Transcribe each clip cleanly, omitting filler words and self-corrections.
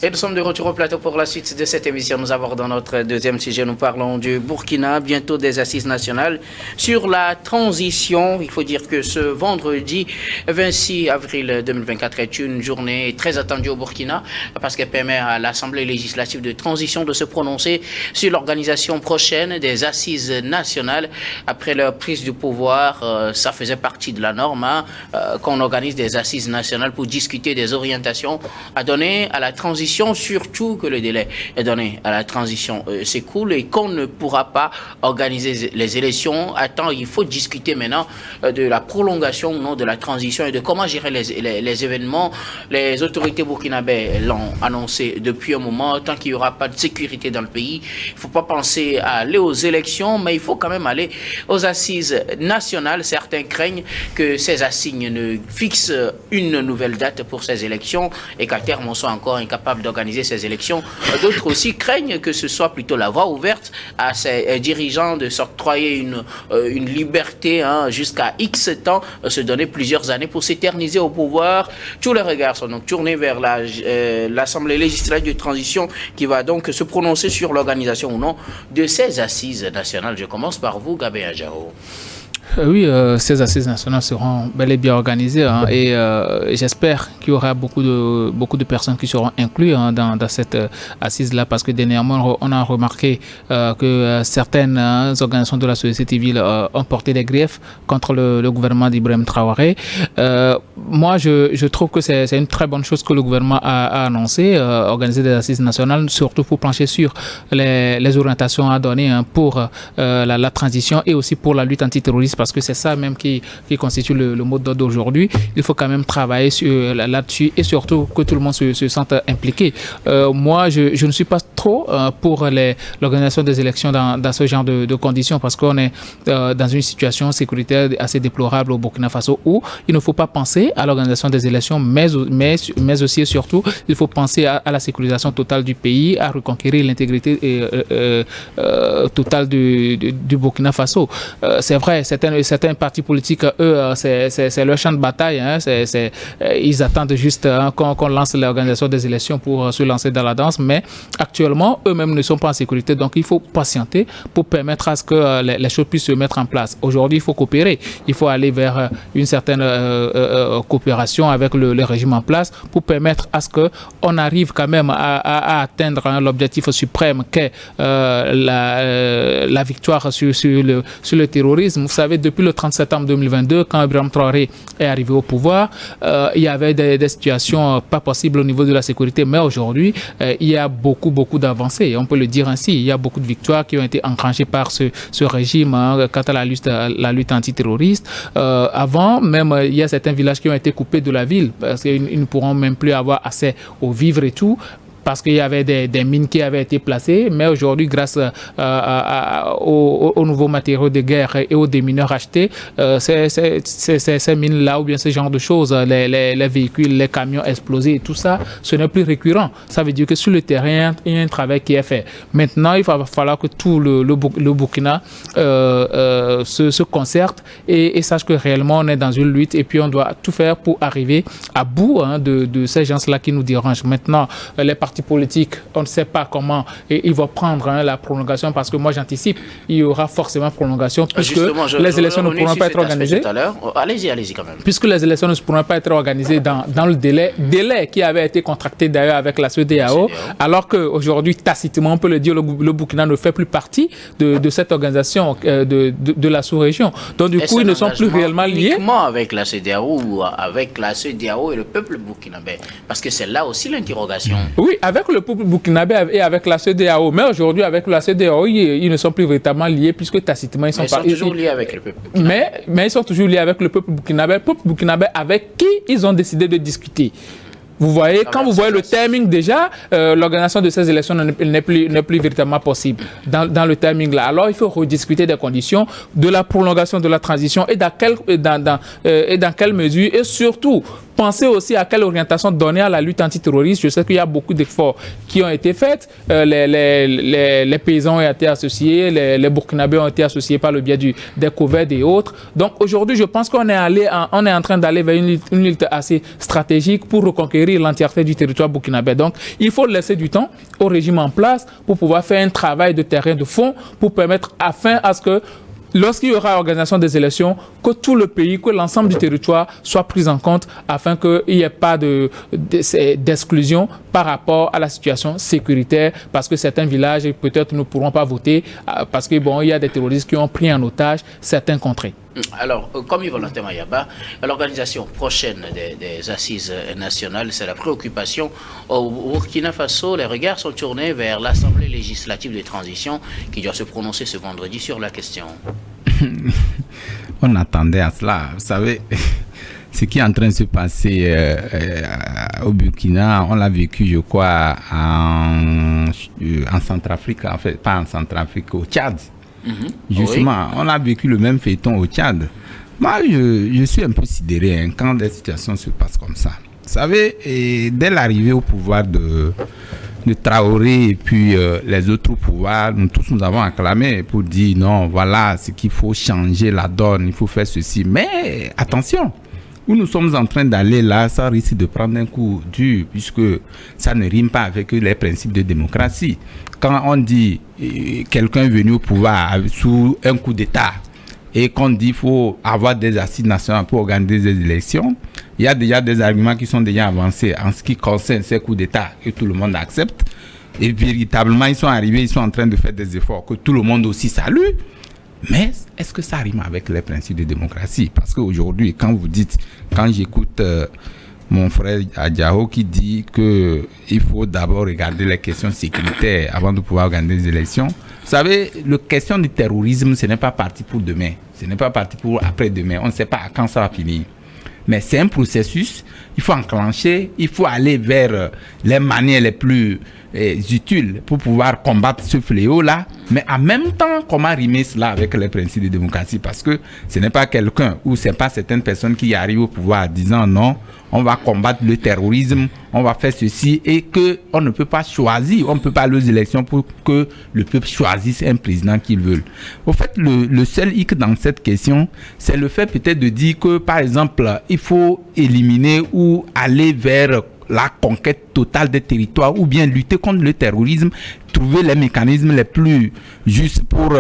Et nous sommes de retour au plateau pour la suite de cette émission. Nous abordons notre deuxième sujet. Nous parlons du Burkina, bientôt des assises nationales sur la transition. Il faut dire que ce vendredi 26 avril 2024 est une journée très attendue au Burkina parce qu'elle permet à l'Assemblée législative de transition de se prononcer sur l'organisation prochaine des assises nationales. Après leur prise du pouvoir, ça faisait partie de la norme qu'on organise des assises nationales pour discuter des orientations à donner à la transition, surtout que le délai est donné à la transition s'écoule et qu'on ne pourra pas organiser les élections à temps. Il faut discuter maintenant de la prolongation ou non de la transition et de comment gérer les événements. Les autorités burkinabées l'ont annoncé depuis un moment. Tant qu'il n'y aura pas de sécurité dans le pays, il ne faut pas penser à aller aux élections, mais il faut quand même aller aux assises nationales. Certains craignent que ces assises ne fixent une nouvelle date pour ces élections et qu'à terme on soit encore incapable d'organiser ces élections. D'autres aussi craignent que ce soit plutôt la voie ouverte à ces dirigeants de s'octroyer une liberté jusqu'à X temps, se donner plusieurs années pour s'éterniser au pouvoir. Tous les regards sont donc tournés vers l'Assemblée législative de transition qui va donc se prononcer sur l'organisation ou non de ces assises nationales. Je commence par vous, Gabé Adjao. Oui, ces assises nationales seront bel et bien organisées et j'espère qu'il y aura beaucoup de personnes qui seront incluses dans cette assise-là parce que dernièrement, on a remarqué que certaines organisations de la société civile ont porté des griefs contre le gouvernement d'Ibrahim Traoré. Moi, je trouve que c'est une très bonne chose que le gouvernement a annoncé, organiser des assises nationales, surtout pour plancher sur les orientations à donner pour la transition et aussi pour la lutte antiterroriste, parce que c'est ça même qui constitue le mot d'ordre d'aujourd'hui. Il faut quand même travailler là-dessus et surtout que tout le monde se sente impliqué. Moi, je ne suis pas trop pour l'organisation des élections dans ce genre de conditions parce qu'on est dans une situation sécuritaire assez déplorable au Burkina Faso où il ne faut pas penser à l'organisation des élections, mais aussi et surtout, il faut penser à la sécurisation totale du pays, à reconquérir l'intégrité totale du Burkina Faso. C'est vrai, certains partis politiques, eux, c'est leur champ de bataille. Ils attendent juste qu'on lance l'organisation des élections pour se lancer dans la danse. Mais actuellement, eux-mêmes ne sont pas en sécurité. Donc, il faut patienter pour permettre à ce que les choses puissent se mettre en place. Aujourd'hui, il faut coopérer. Il faut aller vers une certaine coopération avec le régime en place pour permettre à ce qu'on arrive quand même à atteindre l'objectif suprême qu'est la victoire sur le terrorisme. Vous savez, depuis le 30 septembre 2022, quand Ibrahim Traoré est arrivé au pouvoir, il y avait des situations pas possibles au niveau de la sécurité, mais aujourd'hui, il y a beaucoup d'avancées, on peut le dire ainsi. Il y a beaucoup de victoires qui ont été enclenchées par ce régime quant à la lutte antiterroriste. Avant, même, il y a certains villages qui ont été coupés de la ville parce qu'ils ne pourront même plus avoir accès aux vivres et tout, parce qu'il y avait des mines qui avaient été placées, mais aujourd'hui, grâce aux nouveaux matériaux de guerre et aux démineurs achetés, ces mines-là ou bien ce genre de choses, les véhicules, les camions explosés, tout ça, ce n'est plus récurrent. Ça veut dire que sur le terrain, il y a un travail qui est fait. Maintenant, il va falloir que tout le Burkina se concerte et sache que réellement, on est dans une lutte et puis on doit tout faire pour arriver à bout de ces gens-là qui nous dérangent. Maintenant, les partis politiques, on ne sait pas comment ils vont prendre la prolongation parce que moi j'anticipe, il y aura forcément prolongation puisque les élections ne pourront pas être organisées. Allez-y quand même. Puisque les élections ne pourront pas être organisées dans le délai qui avait été contracté d'ailleurs avec la CEDEAO, alors qu'aujourd'hui, tacitement, on peut le dire, le Burkina ne fait plus partie de cette organisation de la sous-région. Donc du coup, ils ne sont plus réellement liés. Uniquement avec la CEDEAO ou avec la CEDEAO et le peuple burkinabé, parce que c'est là aussi l'interrogation. Oui, avec le peuple burkinabé et avec la CEDEAO. Mais aujourd'hui, avec la CEDEAO, ils ne sont plus véritablement liés puisque tacitement, ils sont toujours liés avec le peuple burkinabé. Mais ils sont toujours liés avec le peuple burkinabé avec qui ils ont décidé de discuter. Vous voyez, quand vous voyez le timing déjà, l'organisation de ces élections n'est plus véritablement possible dans le timing là. Alors il faut rediscuter des conditions de la prolongation de la transition et dans quelle mesure et surtout penser aussi à quelle orientation donner à la lutte antiterroriste. Je sais qu'il y a beaucoup d'efforts qui ont été faits. Les paysans ont été associés, les Burkinabés ont été associés par le biais des COVED et autres. Donc aujourd'hui, je pense qu'on est en train d'aller vers une lutte assez stratégique pour reconquérir l'entièreté du territoire burkinabé. Donc il faut laisser du temps au régime en place pour pouvoir faire un travail de terrain de fond pour permettre afin à ce que lorsqu'il y aura organisation des élections, que tout le pays, que l'ensemble du territoire soit pris en compte afin qu'il n'y ait pas d'exclusion par rapport à la situation sécuritaire, parce que certains villages peut-être ne pourront pas voter parce que il y a des terroristes qui ont pris en otage certains contrées. Alors, comme Yves-Valentin Mayaba, l'organisation prochaine des assises nationales, c'est la préoccupation. Au Burkina Faso, les regards sont tournés vers l'Assemblée législative de transition qui doit se prononcer ce vendredi sur la question. On attendait à cela. Vous savez, ce qui est en train de se passer au Burkina, on l'a vécu, je crois, en Centrafrique, en fait, pas en Centrafrique, au Tchad. Justement, oui. On a vécu le même feuilleton au Tchad. Moi, je suis un peu sidéré quand des situations se passent comme ça. Vous savez, dès l'arrivée au pouvoir de Traoré et puis les autres pouvoirs, nous avons acclamé pour dire non, voilà, ce qu'il faut changer la donne, il faut faire ceci. Mais attention, où nous sommes en train d'aller là, ça risque de prendre un coup dur puisque ça ne rime pas avec les principes de démocratie. Quand on dit quelqu'un est venu au pouvoir sous un coup d'État et qu'on dit qu'il faut avoir des assises nationales pour organiser des élections, il y a déjà des arguments qui sont déjà avancés en ce qui concerne ces coups d'État que tout le monde accepte. Et véritablement, ils sont arrivés, ils sont en train de faire des efforts que tout le monde aussi salue. Mais est-ce que ça rime avec les principes de démocratie? Parce qu'aujourd'hui, quand j'écoute mon frère Adjao qui dit qu'il faut d'abord regarder les questions sécuritaires avant de pouvoir organiser des élections. Vous savez, la question du terrorisme, ce n'est pas parti pour demain. Ce n'est pas parti pour après-demain. On ne sait pas à quand ça va finir. Mais c'est un processus, il faut enclencher, il faut aller vers les manières les plus utiles pour pouvoir combattre ce fléau-là. Mais en même temps, comment rimer cela avec les principes de démocratie? Parce que ce n'est pas quelqu'un ou ce n'est pas certaines personnes qui arrivent au pouvoir en disant non, on va combattre le terrorisme, on va faire ceci et qu'on ne peut pas choisir, on ne peut pas aller aux élections pour que le peuple choisisse un président qu'il veut. Au fait, le seul hic dans cette question, c'est le fait peut-être de dire que, par exemple, il faut éliminer ou aller vers la conquête totale des territoires ou bien lutter contre le terrorisme, trouver les mécanismes les plus justes pour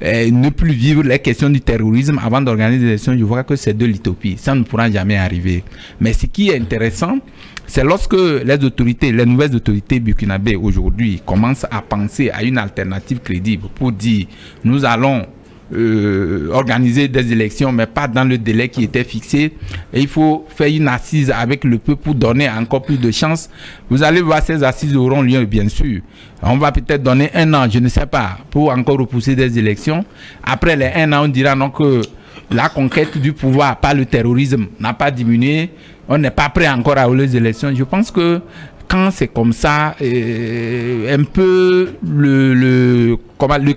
ne plus vivre les questions du terrorisme avant d'organiser des élections. Je vois que c'est de l'utopie. Ça ne pourra jamais arriver. Mais ce qui est intéressant, c'est lorsque les nouvelles autorités burkinabées aujourd'hui commencent à penser à une alternative crédible pour dire nous allons organiser des élections, mais pas dans le délai qui était fixé. Et il faut faire une assise avec le peuple pour donner encore plus de chance. Vous allez voir, ces assises auront lieu, bien sûr. On va peut-être donner 1 an, je ne sais pas, pour encore repousser des élections. Après les 1 an, on dira non que la conquête du pouvoir par le terrorisme n'a pas diminué. On n'est pas prêt encore à aller aux élections. Je pense que quand c'est comme ça, un peu le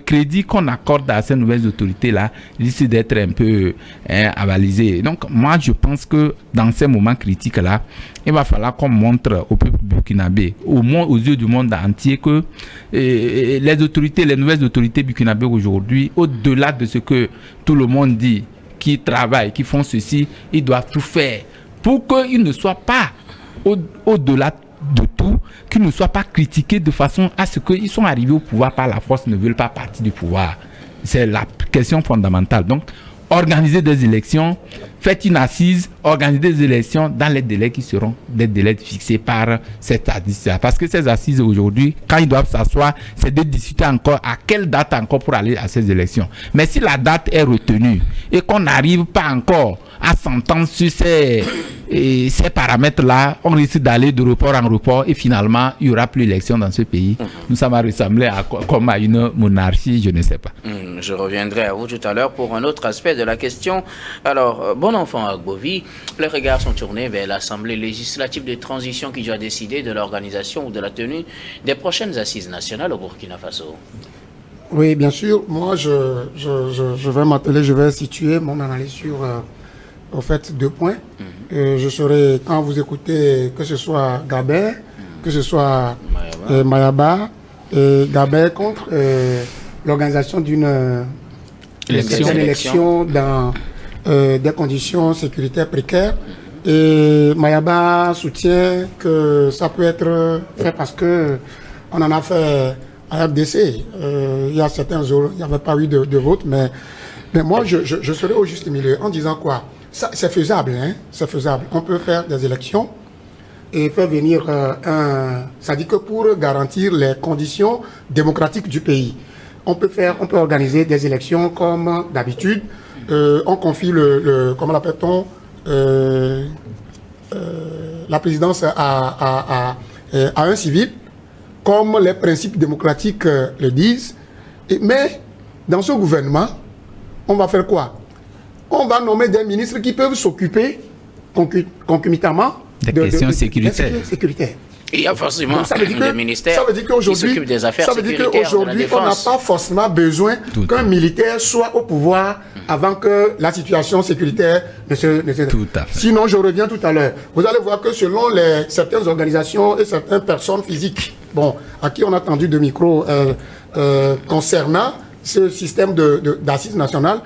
crédit qu'on accorde à ces nouvelles autorités-là risque d'être un peu avalisé. Donc, moi, je pense que dans ces moments critiques-là, il va falloir qu'on montre au peuple burkinabé, aux yeux du monde entier, que les nouvelles autorités burkinabées aujourd'hui, au-delà de ce que tout le monde dit, qui travaillent, qui font ceci, ils doivent tout faire pour qu'ils ne soient pas au-delà de tout, qu'ils ne soient pas critiqués de façon à ce qu'ils sont arrivés au pouvoir par la force, ne veulent pas partir du pouvoir. C'est la question fondamentale. Donc, organiser des élections, faites une assise, organisez des élections dans les délais qui seront des délais fixés par cette assise. Parce que ces assises aujourd'hui, quand ils doivent s'asseoir, c'est de discuter encore à quelle date encore pour aller à ces élections. Mais si la date est retenue et qu'on n'arrive pas encore à s'entendre sur ces paramètres-là, on risque d'aller de report en report et finalement, il n'y aura plus d'élection dans ce pays. Nous, ça va ressembler comme à une monarchie, je ne sais pas. Je reviendrai à vous tout à l'heure pour un autre aspect de la question. Alors, bon enfant Agbovi, les regards sont tournés vers l'Assemblée législative de transition qui doit décider de l'organisation ou de la tenue des prochaines assises nationales au Burkina Faso. Oui, bien sûr. Moi, je vais m'atteler, je vais situer mon analyse sur au fait 2 points. Je serai, quand vous écoutez, que ce soit Gabet, que ce soit Mayaba, Gabet contre l'organisation d'une élection dans des conditions sécuritaires précaires. Et Mayaba soutient que ça peut être fait parce que on en a fait à RDC. Il y a certains zones, il n'y avait pas eu de vote, mais moi je serais au juste milieu en disant quoi? C'est faisable, hein? C'est faisable. On peut faire des élections et faire venir ça dit que pour garantir les conditions démocratiques du pays. On peut organiser des élections comme d'habitude. On confie comment l'appelle-t-on, la présidence à un civil, comme les principes démocratiques le disent. Mais dans ce gouvernement, on va faire quoi? On va nommer des ministres qui peuvent s'occuper concomitamment des questions sécuritaires. Il y a forcément des ministères qui s'occupent des affaires sécuritaires. Ça veut dire qu'aujourd'hui, on n'a pas forcément besoin qu'un militaire soit au pouvoir avant que la situation sécuritaire ne se... Tout à fait. Sinon, je reviens tout à l'heure. Vous allez voir que selon certaines organisations et certaines personnes physiques, à qui on a tendu de micro concernant ce système d'assises nationales,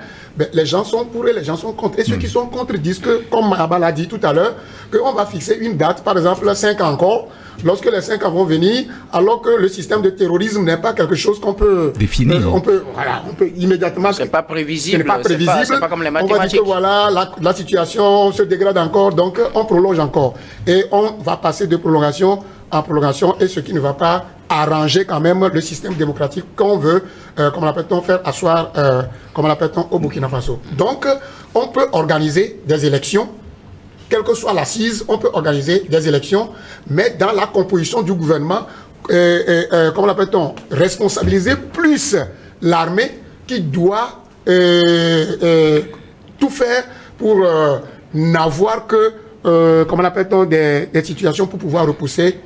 les gens sont pour et les gens sont contre. Et ceux qui sont contre disent que, comme Mayaba l'a dit tout à l'heure, qu'on va fixer une date, par exemple 5 ans encore, lorsque les 5 ans vont venir, alors que le système de terrorisme n'est pas quelque chose qu'on peut définir. On peut immédiatement. C'est pas prévisible. Ce n'est pas prévisible. C'est pas comme les mathématiques. On va dire que voilà, la situation se dégrade encore, donc on prolonge encore. Et on va passer de prolongation en prolongation, et ce qui ne va pas arranger quand même le système démocratique qu'on veut, comment l'appelle-t-on, faire asseoir, comment l'appelle-t-on, au Burkina Faso. Donc, on peut organiser des élections, quelle que soit l'assise, on peut organiser des élections, mais dans la composition du gouvernement, comment l'appelle-t-on, responsabiliser plus l'armée qui doit tout faire pour n'avoir que, comment l'appelle-t-on, des situations pour pouvoir repousser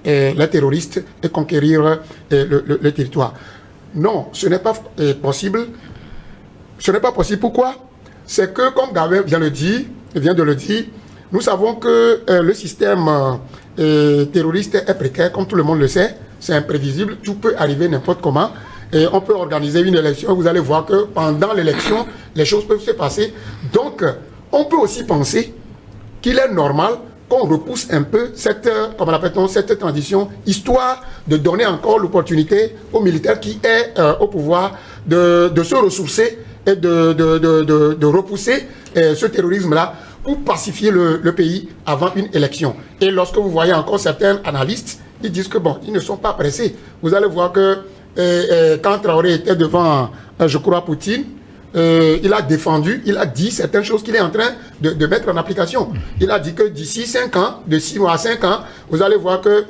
les terroristes et conquérir le territoire. Non, ce n'est pas possible. Ce n'est pas possible. Pourquoi? C'est que, comme Gabin vient de le dire, nous savons que le système terroriste est précaire, comme tout le monde le sait. C'est imprévisible. Tout peut arriver n'importe comment. Et on peut organiser une élection. Vous allez voir que pendant l'élection, les choses peuvent se passer. Donc, on peut aussi penser qu'il est normal qu'on repousse un peu cette transition, histoire de donner encore l'opportunité aux militaires qui est au pouvoir de se ressourcer et de repousser ce terrorisme-là pour pacifier le pays avant une élection. Et lorsque vous voyez encore certains analystes, ils disent que ils ne sont pas pressés. Vous allez voir que quand Traoré était devant, je crois, Poutine, il a défendu, il a dit certaines choses qu'il est en train de mettre en application. Il a dit que d'ici 5 ans, de 6 mois à 5 ans, vous allez voir que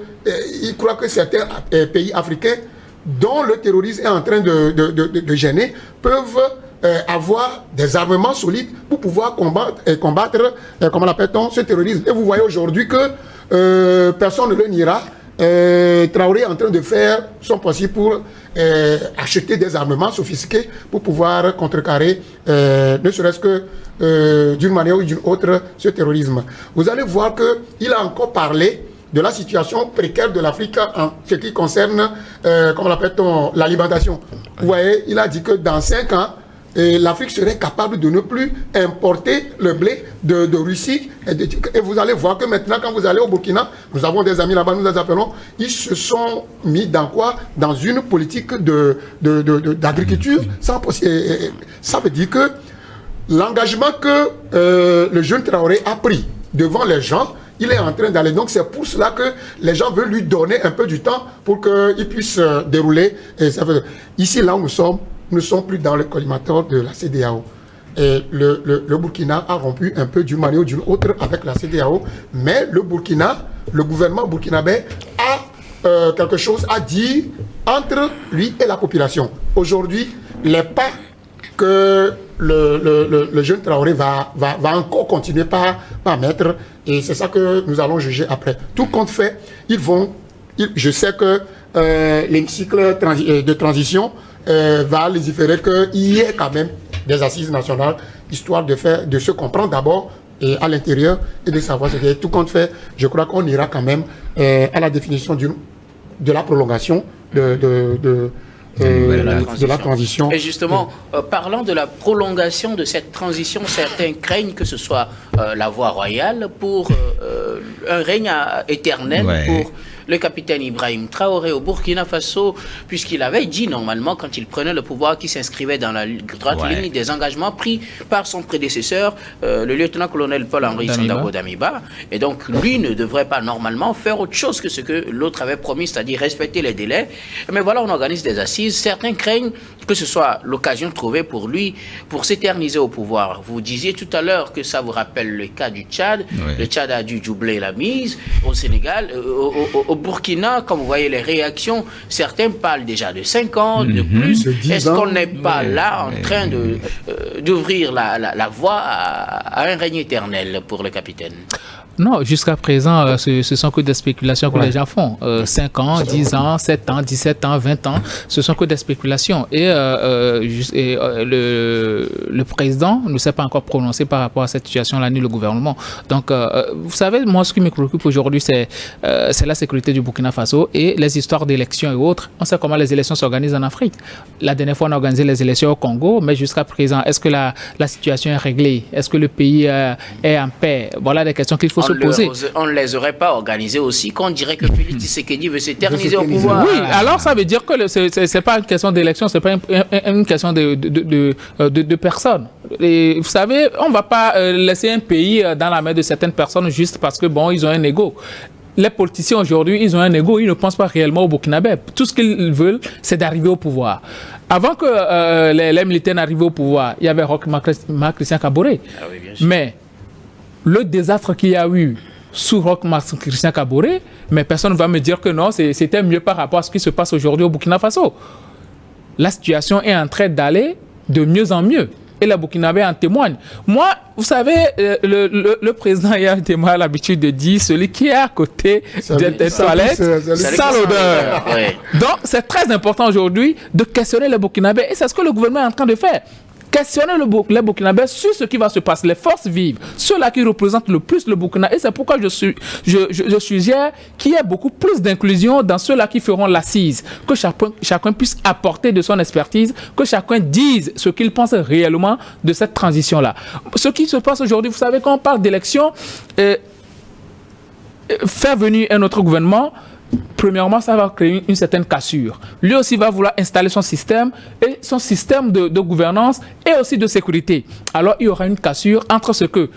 il croit que certains pays africains dont le terrorisme est en train de gêner peuvent avoir des armements solides pour pouvoir combattre comment l'appelle-t-on, ce terrorisme. Et vous voyez aujourd'hui que personne ne le niera. Traoré est en train de faire son possible pour acheter des armements sophistiqués pour pouvoir contrecarrer, ne serait-ce que d'une manière ou d'une autre, ce terrorisme. Vous allez voir qu'il a encore parlé de la situation précaire de l'Afrique en ce qui concerne, comment l'appelle-t-on, l'alimentation. Vous voyez, il a dit que dans 5 ans, l'Afrique serait capable de ne plus importer le blé de Russie. Et vous allez voir que maintenant, quand vous allez au Burkina, nous avons des amis là-bas, nous les appelons, ils se sont mis dans quoi? Dans une politique d'agriculture. Ça veut dire que l'engagement que le jeune Traoré a pris devant les gens, il est en train d'aller. Donc c'est pour cela que les gens veulent lui donner un peu du temps pour qu'il puisse dérouler. Et ça veut... Ici, là où nous ne sommes plus dans le collimateur de la CEDEAO. Et le Burkina a rompu un peu d'une manière ou d'une autre avec la CEDEAO, mais le gouvernement burkinabé a quelque chose à dire entre lui et la population. Aujourd'hui, les pas que le jeune Traoré va encore continuer par mettre, et c'est ça que nous allons juger après. Tout compte fait, je sais que l'hémicycle de transition va légiférer qu'il y ait quand même des assises nationales histoire de se comprendre d'abord et à l'intérieur et de savoir ce qui est. Tout compte fait, je crois qu'on ira quand même à la définition de la prolongation de la transition. Et justement, parlant de la prolongation de cette transition, certains craignent que ce soit la voie royale pour un règne éternel pour le capitaine Ibrahim Traoré au Burkina Faso, puisqu'il avait dit normalement, quand il prenait le pouvoir, qu'il s'inscrivait dans la droite ligne des engagements pris par son prédécesseur, le lieutenant-colonel Paul-Henri Sandaogo Damiba. Et donc, lui ne devrait pas normalement faire autre chose que ce que l'autre avait promis, c'est-à-dire respecter les délais. Mais voilà, on organise des assises. Certains craignent que ce soit l'occasion trouvée pour lui pour s'éterniser au pouvoir. Vous disiez tout à l'heure que ça vous rappelle le cas du Tchad. Le Tchad a dû doubler la mise. Au Sénégal, au Burkina, comme vous voyez les réactions, certains parlent déjà de 5 ans, de plus. Est-ce qu'on n'est pas là en train d'ouvrir la voie à un règne éternel pour le capitaine? Non, jusqu'à présent, ce sont que des spéculations que les gens font. 5 ans, 10 ans, 7 ans, 17 ans, 20 ans, ce sont que des spéculations. Et le président ne s'est pas encore prononcé par rapport à cette situation-là, ni le gouvernement. Donc, vous savez, moi, ce qui me préoccupe aujourd'hui, c'est la sécurité du Burkina Faso et les histoires d'élections et autres. On sait comment les élections s'organisent en Afrique. La dernière fois, on a organisé les élections au Congo, mais jusqu'à présent, est-ce que la situation est réglée? Est-ce que le pays est en paix? Voilà des questions qu'il faut se poser. On ne les aurait pas organisées aussi, qu'on dirait que Félix Tshisekedi veut s'éterniser au pouvoir. Oui, alors ça veut dire que ce n'est pas une question d'élection, ce n'est pas une question de personnes. Et vous savez, on ne va pas laisser un pays dans la main de certaines personnes juste parce que, bon, ils ont un ego. Les politiciens aujourd'hui, ils ont un ego, ils ne pensent pas réellement au Burkinabé. Tout ce qu'ils veulent, c'est d'arriver au pouvoir. Avant que les militaires n'arrivent au pouvoir, il y avait Roch Marc Christian Kaboré. Ah oui, bien sûr. Mais le désastre qu'il y a eu sous Roch Marc Christian Kaboré, mais personne ne va me dire que non, c'était mieux par rapport à ce qui se passe aujourd'hui au Burkina Faso. La situation est en train d'aller de mieux en mieux. Et la Burkinabé en témoigne. Moi, vous savez, le président hier a l'habitude de dire celui qui est à côté des toilettes, sans l'odeur. Donc, c'est très important aujourd'hui de questionner les Burkinabés. Et c'est ce que le gouvernement est en train de faire. Questionner les Burkinabés sur ce qui va se passer, les forces vives, ceux-là qui représentent le plus le Burkina. Et c'est pourquoi je suggère qu'il y ait beaucoup plus d'inclusion dans ceux-là qui feront l'assise, que chacun puisse apporter de son expertise, que chacun dise ce qu'il pense réellement de cette transition-là. Ce qui se passe aujourd'hui, vous savez, quand on parle d'élection, faire venir un autre gouvernement, premièrement, ça va créer une certaine cassure. Lui aussi va vouloir installer son système et son système de gouvernance et aussi de sécurité. Alors, il y aura une cassure entre ce que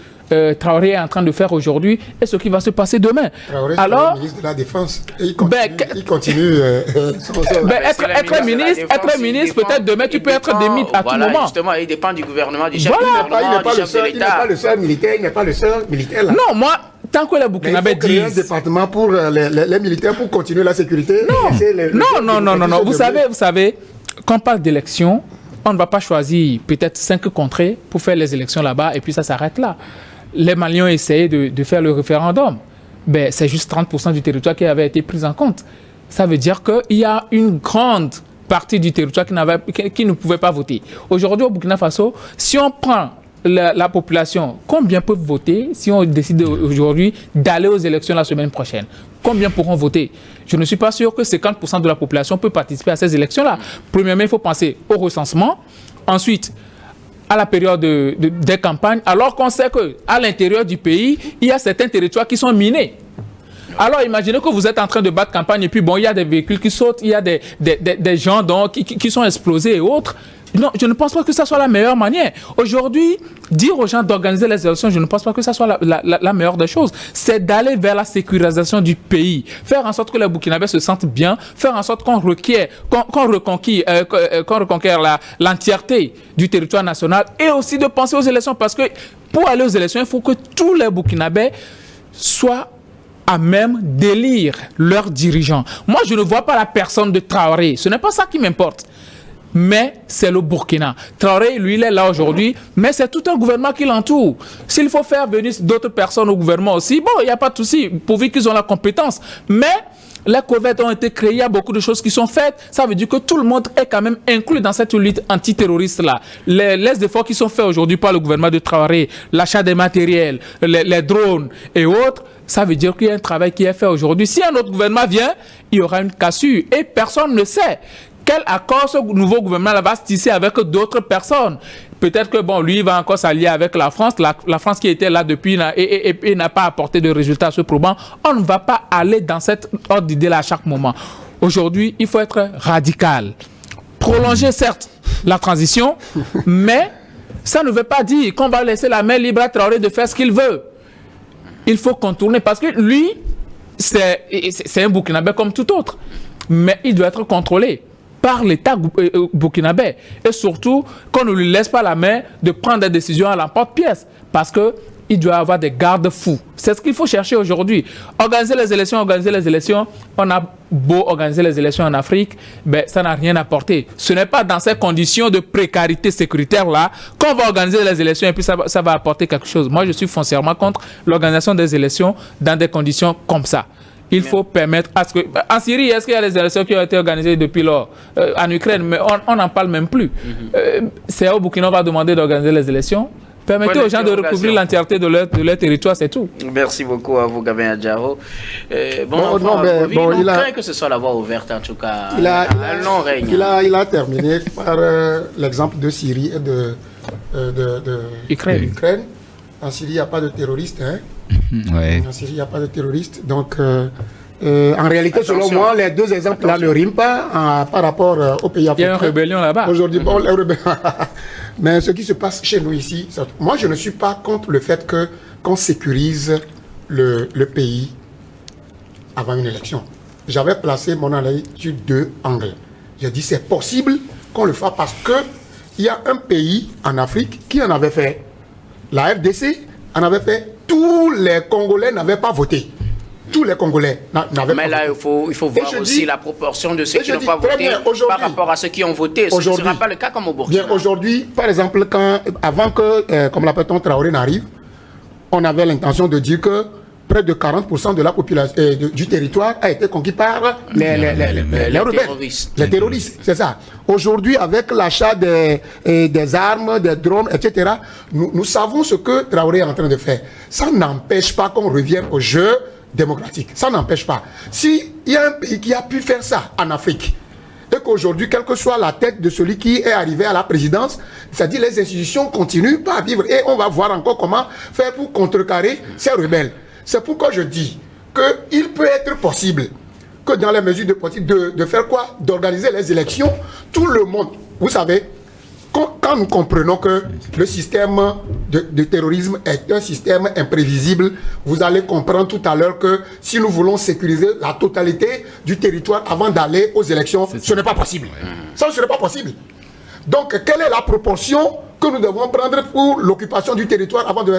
Traoré est en train de faire aujourd'hui et ce qui va se passer demain. Traoré, alors, ministre de la Défense, et il continue être ministre, peut-être demain, tu peux être démis à tout moment. Justement, il dépend du gouvernement, du chef Voilà. du gouvernement, du chef de l'État. Il n'est pas le seul militaire, il n'est pas le seul militaire là. Non, moi, tant que les Burkinabés disent... Il faut créer un département pour les militaires pour continuer la sécurité. Non. Vous savez, quand on parle d'élection, on ne va pas choisir peut-être 5 contrées pour faire les élections là-bas et puis ça s'arrête là. Les Maliens ont essayé de faire le référendum. Ben, c'est juste 30% du territoire qui avait été pris en compte. Ça veut dire qu'il y a une grande partie du territoire qui ne pouvait pas voter. Aujourd'hui, au Burkina Faso, si on prend la population, combien peuvent voter si on décide aujourd'hui d'aller aux élections la semaine prochaine? Combien pourront voter? Je ne suis pas sûr que 50% de la population peut participer à ces élections-là. Premièrement, il faut penser au recensement. Ensuite, à la période des campagnes, alors qu'on sait qu'à l'intérieur du pays, il y a certains territoires qui sont minés. Alors imaginez que vous êtes en train de battre campagne et puis bon, il y a des véhicules qui sautent, il y a des gens qui sont explosés et autres. Non, je ne pense pas que ça soit la meilleure manière. Aujourd'hui, dire aux gens d'organiser les élections, je ne pense pas que ça soit la meilleure des choses. C'est d'aller vers la sécurisation du pays. Faire en sorte que les Burkinabés se sentent bien. Faire en sorte qu'on reconquiert l'entièreté du territoire national. Et aussi de penser aux élections. Parce que pour aller aux élections, il faut que tous les Burkinabés soient à même d'élire leurs dirigeants. Moi, je ne vois pas la personne de Traoré. Ce n'est pas ça qui m'importe. Mais c'est le Burkina. Traoré, lui, il est là aujourd'hui, mais c'est tout un gouvernement qui l'entoure. S'il faut faire venir d'autres personnes au gouvernement aussi, bon, il n'y a pas de souci, pourvu qu'ils ont la compétence. Mais Les covettes ont été créées, il y a beaucoup de choses qui sont faites. Ça veut dire que tout le monde est quand même inclus dans cette lutte antiterroriste-là. Les efforts qui sont faits aujourd'hui par le gouvernement de Traoré, l'achat des matériels, les drones et autres, ça veut dire qu'il y a un travail qui est fait aujourd'hui. Si un autre gouvernement vient, il y aura une cassure et personne ne sait quel accord ce nouveau gouvernement va se tisser avec d'autres personnes. Peut-être que bon, lui, il va encore s'allier avec la France. La France qui était là depuis et n'a pas apporté de résultats à ce probant. On ne va pas aller dans cette ordre d'idée-là à chaque moment. Aujourd'hui, il faut être radical. Prolonger, certes, la transition, mais ça ne veut pas dire qu'on va laisser la main libre à Traoré de faire ce qu'il veut. Il faut contourner parce que lui, c'est un Burkinabé comme tout autre. Mais il doit être contrôlé par l'État burkinabé. Et surtout, qu'on ne lui laisse pas la main de prendre des décisions à l'emporte-pièce. Parce qu'il doit avoir des garde-fous. C'est ce qu'il faut chercher aujourd'hui. Organiser les élections, on a beau organiser les élections en Afrique, ben, ça n'a rien apporté. Ce n'est pas dans ces conditions de précarité sécuritaire-là qu'on va organiser les élections et puis ça va apporter quelque chose. Moi, je suis foncièrement contre l'organisation des élections dans des conditions comme ça. Il faut permettre à ce que... En Syrie, est-ce qu'il y a les élections qui ont été organisées depuis lors? En Ukraine, mais on n'en parle même plus. C'est au Burkina, on va demander d'organiser les élections. Permettez aux gens de recouvrir l'entièreté de leur territoire, c'est tout. Merci beaucoup à vous, Gabin Adjaro. Il craint que ce soit la voie ouverte, en tout cas. Il a terminé par l'exemple de Syrie et de Ukraine. En Syrie, il n'y a pas de terroristes. Hein? Ouais. En Syrie, il n'y a pas de terroristes. Donc, en réalité, selon moi, les deux exemples-là ne riment pas par rapport aux pays africains. Il y a une rébellion là-bas. Aujourd'hui, bon, les rébellions. Mais ce qui se passe chez nous ici, moi, je ne suis pas contre le fait qu'on sécurise le pays avant une élection. J'avais placé mon analyse sur deux angles. J'ai dit c'est possible qu'on le fasse parce qu'il y a un pays en Afrique qui en avait fait. La RDC en avait fait. Tous les Congolais n'avaient pas voté. Tous les Congolais n'avaient pas voté. Mais là, il faut voir aussi la proportion de ceux qui n'ont pas voté par rapport à ceux qui ont voté. Ce ne sera pas le cas comme au Burkina. Bien, aujourd'hui, par exemple, avant que, comme l'appelle-t-on, Traoré n'arrive, on avait l'intention de dire que près de 40% de la population du territoire a été conquis par les rebelles, les terroristes, c'est ça. Aujourd'hui, avec l'achat des armes, des drones, etc., nous savons ce que Traoré est en train de faire. Ça n'empêche pas qu'on revienne au jeu démocratique. Ça n'empêche pas. S'il y a un pays qui a pu faire ça en Afrique, et qu'aujourd'hui, quelle que soit la tête de celui qui est arrivé à la présidence, c'est-à-dire les institutions continuent pas à vivre. Et on va voir encore comment faire pour contrecarrer ces rebelles. C'est pourquoi je dis qu'il peut être possible que dans les mesures de politique, de faire quoi? D'organiser les élections. Tout le monde, vous savez, quand nous comprenons que le système de terrorisme est un système imprévisible, vous allez comprendre tout à l'heure que si nous voulons sécuriser la totalité du territoire avant d'aller aux élections, ce n'est pas possible. Ça ne serait pas possible. Donc, quelle est la proportion que nous devons prendre pour l'occupation du territoire avant de...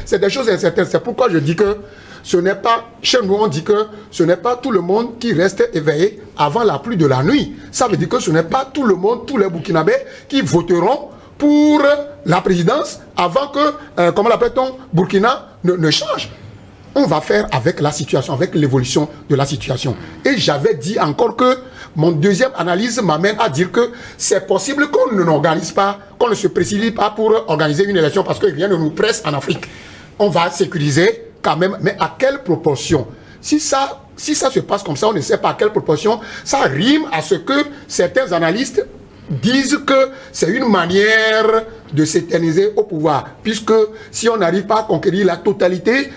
C'est des choses incertaines. C'est pourquoi je dis que ce n'est pas... Chez nous, on dit que ce n'est pas tout le monde qui reste éveillé avant la pluie de la nuit. Ça veut dire que ce n'est pas tout le monde, tous les Burkinabés qui voteront pour la présidence avant que, comment l'appelle-t-on, Burkina ne change. On va faire avec la situation, avec l'évolution de la situation. Et j'avais dit encore que mon deuxième analyse m'amène à dire que c'est possible qu'on ne l'organise pas, qu'on ne se précipite pas pour organiser une élection parce que rien ne nous presse en Afrique. On va sécuriser quand même, mais à quelle proportion? Si ça se passe comme ça, on ne sait pas à quelle proportion, ça rime à ce que certains analystes disent que c'est une manière de s'éterniser au pouvoir, puisque si on n'arrive pas à conquérir la totalité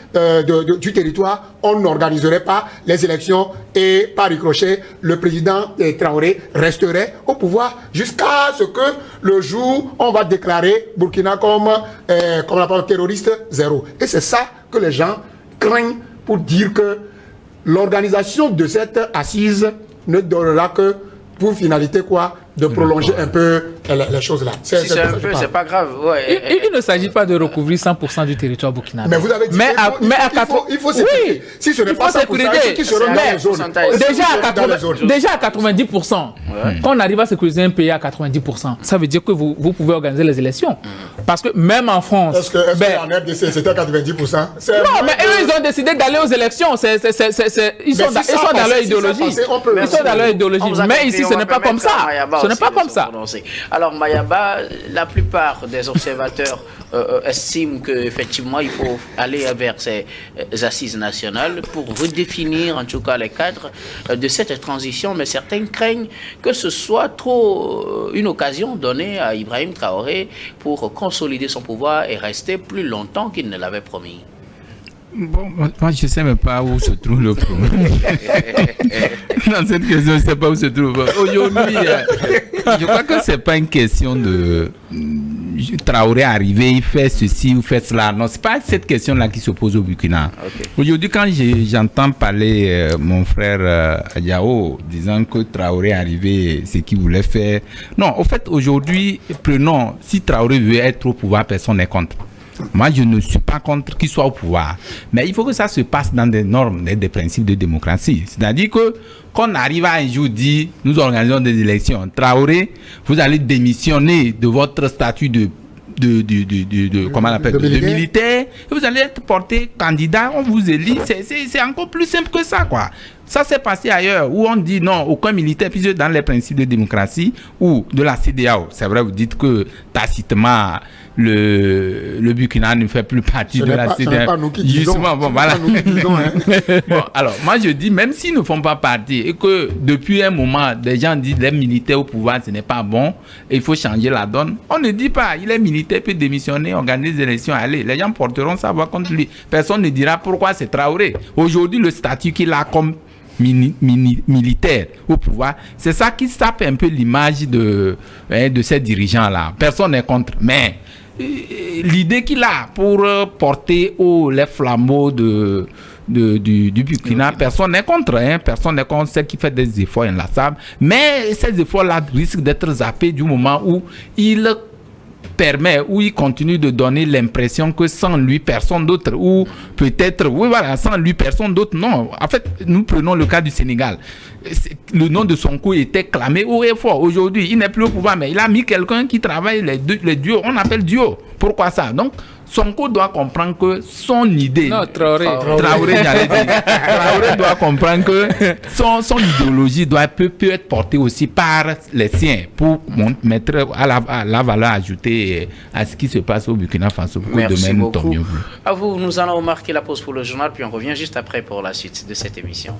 du territoire, on n'organiserait pas les élections et par ricochet, le président Traoré resterait au pouvoir jusqu'à ce que le jour où on va déclarer Burkina comme terroriste zéro. Et c'est ça que les gens craignent pour dire que l'organisation de cette assise ne donnera que pour finalité quoi? de prolonger un peu les choses là. Si c'est un peu, c'est pas grave. Ouais. Il ne s'agit pas de recouvrir 100% du territoire burkinabé. Mais vous avez dit il faut sécuriser. Si ce n'est pas 100%, ceux qui seront dans les zones. Déjà à 90%, quand on arrive à sécuriser un pays à 90%, ça veut dire que vous pouvez organiser les élections. Parce que même en France... Est-ce qu'en RDC, c'était à 90%? Non, mais eux, ils ont décidé d'aller aux élections. Ils sont dans leur idéologie. Ils sont dans leur idéologie. Mais ici, ce n'est pas comme ça. Ce n'est pas comme ça. Alors, Mayaba, la plupart des observateurs estiment qu'effectivement, il faut aller vers ces assises nationales pour redéfinir, en tout cas, les cadres de cette transition. Mais certains craignent que ce soit trop une occasion donnée à Ibrahim Traoré pour consolider son pouvoir et rester plus longtemps qu'il ne l'avait promis. Bon, moi, je ne sais même pas où se trouve le problème. Dans cette question, je ne sais pas où se trouve. Aujourd'hui, je crois que ce n'est pas une question de Traoré arriver, il fait ceci ou fait cela. Non, ce n'est pas cette question-là qui se pose au Burkina. Okay. Aujourd'hui, quand j'entends parler mon frère Yao disant que Traoré est arrivé, ce qu'il voulait faire. Non, au fait, aujourd'hui, prenons, si Traoré veut être au pouvoir, personne n'est contre. Moi, je ne suis pas contre qu'il soit au pouvoir. Mais il faut que ça se passe dans des normes et des principes de démocratie. C'est-à-dire que qu'on arrive à un jour dire, nous organisons des élections. Traoré, vous allez démissionner de votre statut de comment on appelle, de militaire. Et vous allez être porté candidat, on vous élit. C'est encore plus simple que ça, quoi. Ça s'est passé ailleurs, où on dit non, aucun militaire, puisque dans les principes de démocratie ou de la CEDEAO, c'est vrai, vous dites que tacitement, le Burkina ne fait plus partie de la CEDEAO. Ce n'est pas nous qui disons. Justement, bon, voilà. Bon, alors, moi je dis, même s'ils ne font pas partie, et que depuis un moment, des gens disent les militaires au pouvoir, ce n'est pas bon, et il faut changer la donne, on ne dit pas, il est militaire, peut démissionner, organiser des élections, allez, les gens porteront sa voix contre lui. Personne ne dira pourquoi c'est Traoré. Aujourd'hui, le statut qu'il a comme militaire au pouvoir, c'est ça qui tape un peu l'image de ces dirigeants-là. Personne n'est contre. Mais l'idée qu'il a pour porter haut les flambeaux du Burkina, personne n'est contre. Personne n'est contre, c'est qu'il fait des efforts inlassables. Mais ces efforts-là risquent d'être zappés du moment où il permet, où il continue de donner l'impression que sans lui, personne d'autre, ou peut-être, oui voilà, sans lui, personne d'autre, non. En fait, nous prenons le cas du Sénégal. Le nom de Sonko était clamé haut et fort. Aujourd'hui, il n'est plus au pouvoir, mais il a mis quelqu'un qui travaille les duos, on appelle duo. Pourquoi ça? Donc, Sonko doit comprendre que son idée... Non, Traoré, j'allais dire. Traoré doit comprendre que son idéologie peut être portée aussi par les siens pour mettre à la valeur ajoutée à ce qui se passe au Burkina Faso. Merci beaucoup. À vous, nous allons marquer la pause pour le journal, puis on revient juste après pour la suite de cette émission.